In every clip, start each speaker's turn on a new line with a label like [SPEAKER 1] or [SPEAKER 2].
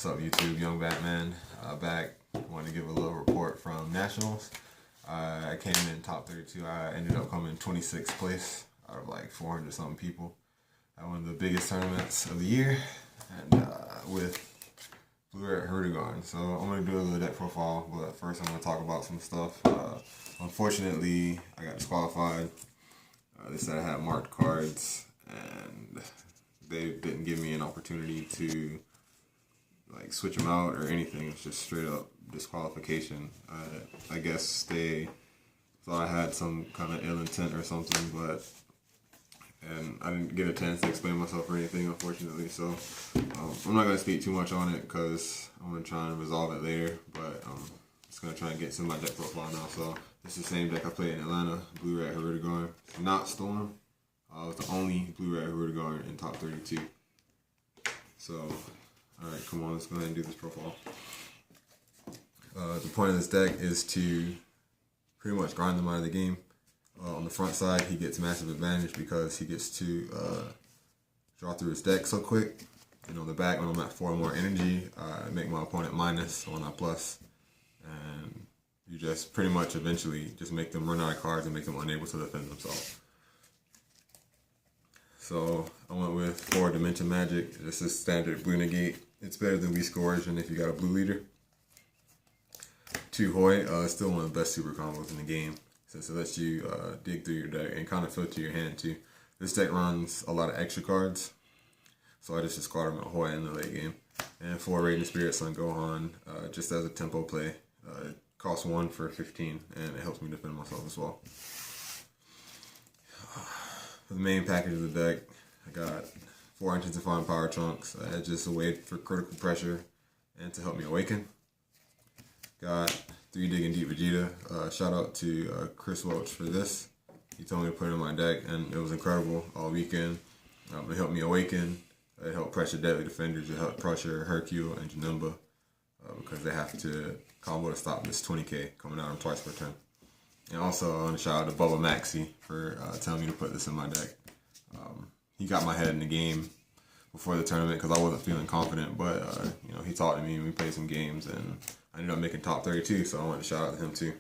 [SPEAKER 1] What's up, YouTube? Young Batman back. Wanted to give a little report from Nationals. I came in top 32. I ended up coming 26th place out of like 400 something people. I won the biggest tournaments of the year, and with Blue Red Herdigon. So I'm gonna do a little deck profile, but first I'm gonna talk about some stuff. Unfortunately, I got disqualified. They said I had marked cards, and they didn't give me an opportunity to like switch them out or anything. It's just straight up disqualification. I guess they thought I had some kind of ill intent or something, and I didn't get a chance to explain myself or anything, unfortunately. So I'm not gonna speak too much on it because I'm gonna try and resolve it later. But I'm just gonna try and get to my deck profile now. So this is the same deck I played in Atlanta, Blue Red Herdigon, not Storm. I was the only Blue Red Herdigon in top 32. So, alright, come on, let's go ahead and do this profile. The point of this deck is to pretty much grind them out of the game. On the front side, he gets massive advantage because he gets to draw through his deck so quick. And on the back, when I'm at 4 or more energy, I make my opponent minus, or not plus. And you just pretty much eventually just make them run out of cards and make them unable to defend themselves. So I went with 4 Dimension Magic. This is standard blue negate. It's better than Weak Coercion if you got a blue leader. 2 Hoy, still one of the best super combos in the game, since it lets you dig through your deck and kind of filter your hand too. This deck runs a lot of extra cards, so I just discard them at Hoy in the late game. And 4 Radiant Spirit Sun Gohan, just as a tempo play. It costs 1 for 15, and it helps me defend myself as well. For the main package of the deck, I got 4 Intensifying Power Chunks, just a way for critical pressure and to help me awaken. Got 3 Digging Deep Vegeta. Shout out to Chris Welch for this. He told me to put it in my deck, and it was incredible all weekend. It helped me awaken. It helped pressure deadly defenders. It helped pressure Hercule and Janemba because they have to combo to stop this 20k coming at them twice per turn. And also, I want to shout out to Bubba Maxi for telling me to put this in my deck. He got my head in the game before the tournament because I wasn't feeling confident, but you know, he talked to me and we played some games, and I ended up making top 32, so I want to shout out to him too.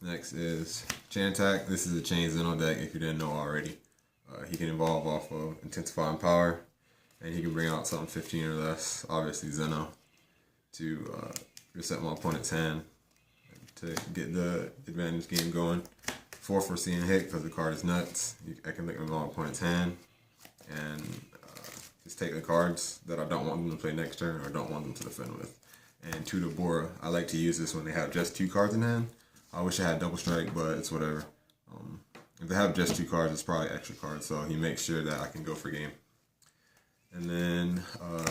[SPEAKER 1] Next is Chantak. This is a Chain Zeno deck if you didn't know already. He can evolve off of Intensifying Power, and he can bring out something 15 or less, obviously Zeno, to reset my opponent's hand to get the advantage game going. 4 Foreseeing Hit because the card is nuts. I can make them my opponent's hand and just take the cards that I don't want them to play next turn or don't want them to defend with. And 2 Deborah. I like to use this when they have just 2 cards in hand. I wish I had Double Strike, but it's whatever. If they have just 2 cards, it's probably extra cards, so he makes sure that I can go for game. And then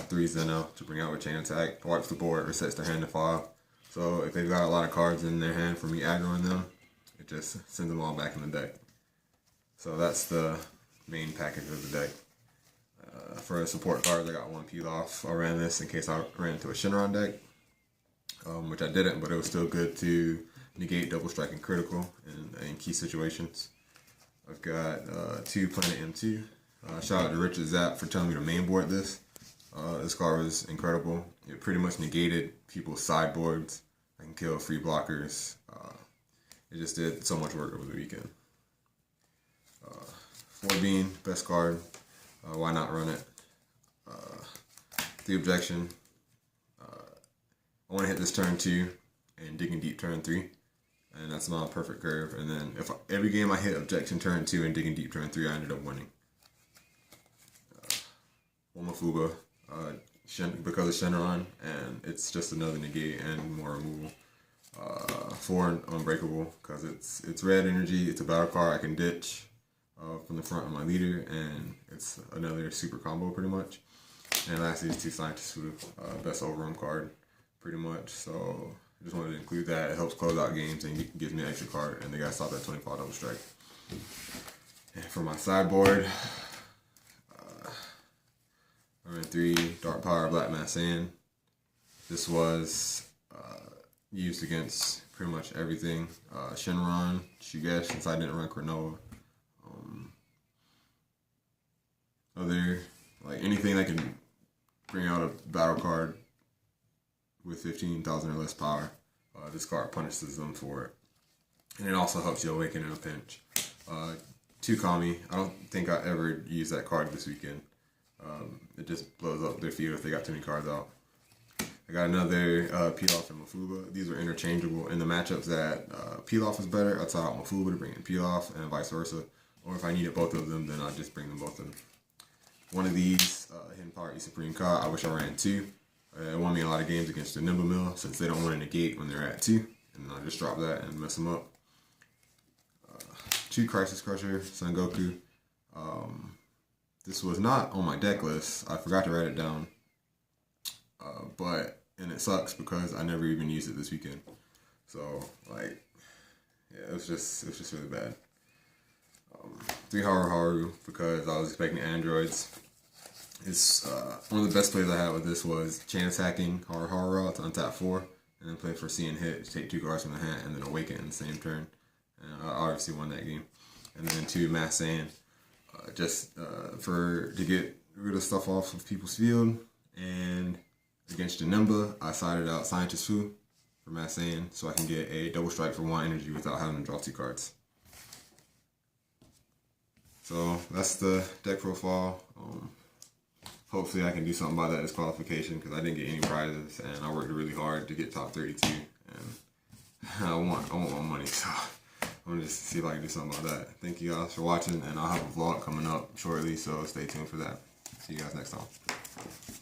[SPEAKER 1] 3 Zeno to bring out with Chain Attack. Wipes the board, resets their hand to 5. So if they've got a lot of cards in their hand for me aggroing them, it just sends them all back in the deck. So that's the main package of the deck. For the support cards, I got 1 Pilaf. I ran this in case I ran into a Shenron deck, which I didn't, but it was still good to negate Double Strike and Critical in key situations. I've got 2 Planet M2. Shout out to Richard Zapp for telling me to mainboard this. This card was incredible. It pretty much negated people's sideboards. I can kill free blockers. It just did so much work over the weekend. 4 Bean, best card. Why not run it? 3 Objection. I want to hit this turn 2 and Digging Deep turn 3. And that's my perfect curve. And then every game I hit Objection turn 2 and Digging Deep turn 3, I ended up winning. Womafuba, because of Shenron, and it's just another negate and more removal. 4 Unbreakable, because it's red energy, it's a battle card I can ditch from the front of my leader, and it's another super combo pretty much. And lastly is 2 Scientist Food, best overrun card pretty much. So I just wanted to include that. It helps close out games and gives me an extra card, and they got stopped at 25 Double Strike. And for my sideboard, I ran 3 Dark Power Black Mass Sand. This was used against pretty much everything. Shenron, Shugesh, since I didn't run Cronoa. Other, like anything that can bring out a battle card with 15,000 or less power. This card punishes them for it. And it also helps you awaken in a pinch. 2 Kami. I don't think I ever used that card this weekend. It just blows up their field if they got too many cards out. I got another Pilaf and Mafuba. These are interchangeable. In the matchups that Pilaf is better, I'd try out Mafuba to bring in Pilaf and vice versa. Or if I needed both of them, then I'd just bring them both in. One of these, Hidden Power E Supreme Ka, I wish I ran 2. It won me a lot of games against the Nimble Mill since they don't want to negate when they're at 2. And I just drop that and mess them up. 2 Crisis Crusher, Son Goku. This was not on my deck list. I forgot to write it down. And it sucks because I never even used it this weekend. So, like, yeah, it was just really bad. 3 Haru because I was expecting androids. It's one of the best plays I had with this was chain attacking Haru to untap 4, and then play for C and hit to take 2 cards from the hand, and then awaken in the same turn. And I obviously won that game. And then 2 Mass Sand, to get rid of stuff off of people's field. And against Janemba, I sided out Scientist Fu for Mass Sand, so I can get a double strike for 1 energy without having to draw 2 cards. So that's the deck profile. Hopefully I can do something about that disqualification because I didn't get any prizes and I worked really hard to get top 32 and I want my money, so I'm gonna just see if I can do something about that. Thank you guys for watching, and I'll have a vlog coming up shortly, so stay tuned for that. See you guys next time.